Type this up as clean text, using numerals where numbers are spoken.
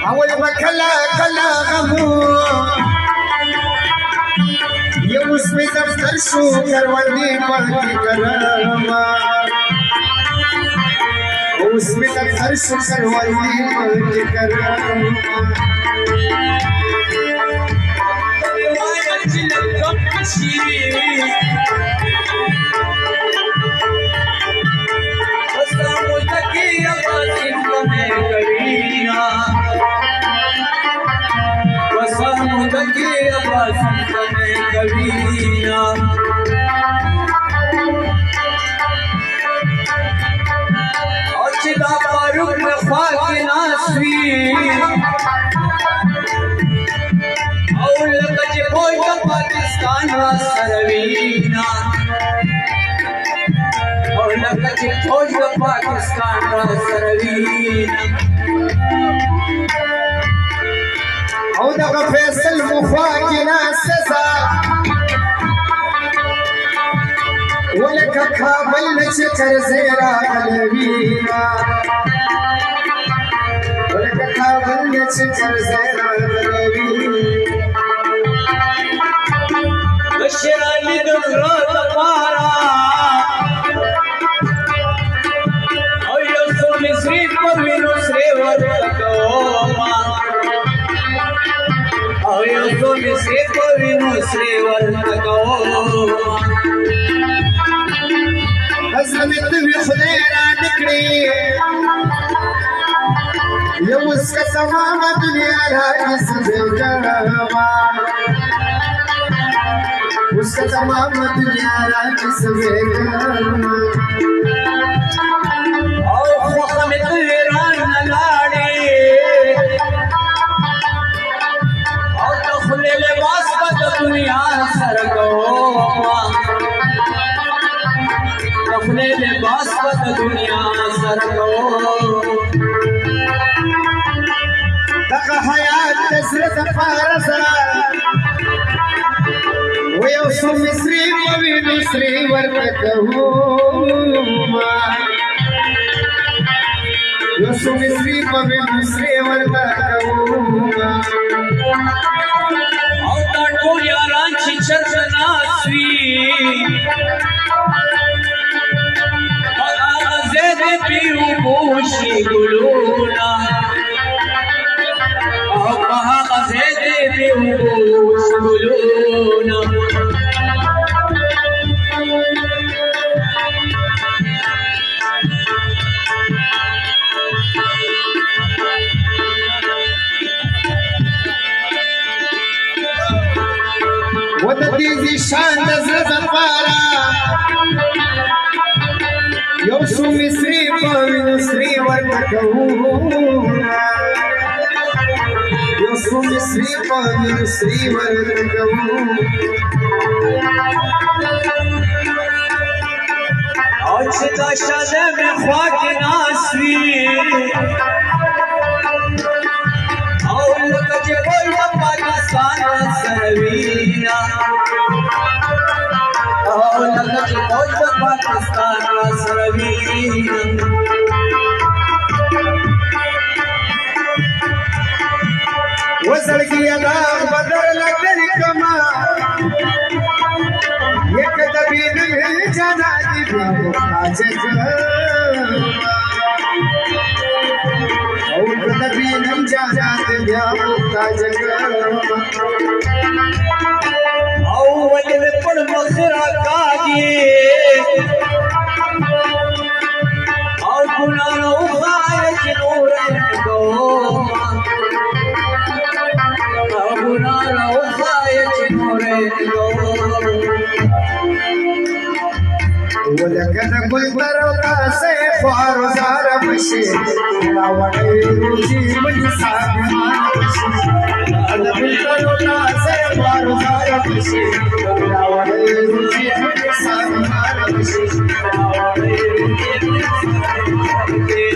اول ما کلا غمو یو اسمی دفتر شو کروندی پاکی کرما اسمی دفتر شو کروندی پاکی کرما पाकिस्तान सरवीना और लकच फौज पाकिस्तान सरवीना او دغه فیصل مخواجنا سزا ولك کابل نشکر زیرا قلبینا ولك کابل نشکر زیرا قلبینا بشرانی دغرا تپارا او یوسو مصری پوینو سری ورکوما او یوسو مصری پوینو سری ورکوما ازمت وی خدای را نکړي یو اسکه تمام دنیا را کسبګما उसका तमाम दुनिया राज सवेगा और वक्त में तेरान लाड़े और दखले लिबास बद दुनिया सरगो दखले लिबास बद दुनिया सरगो तक हयात तसरत फारसा ويوسو مصري ووينو سري ورتكهوما يوسو مصري ووينو سري ورتكهوما او تاٹو یاران چی چرچنا سوی آغا زید پیو بوشی گلونا آغا زید پیو بوشی گلونا ودتيزي شان دزرز الفارا يوسو مصري پاوينو سري ورتكهونا يوسو مصري پاوينو سري ورتكهونا آج دا شده میں خواک ناسوی اور لکج بول پاکستان سروینا اور لکج بول پاکستان سروینا وزلقي يدا بدر لكن كما يكتبين الجنادي بمحاجك او كتبين الجنادي بمحاجك اول پر مخرا کاگی او گناہوں خارج نور کو گناہوں خارج نور کو ولكن قلت روتا سيف وارزار بشي لا وديروجي من سابمان بشي انا قلت روتا سيف وارزار بشي لا وديروجي من سابمان بشي لا وديروجي من سابمان بشي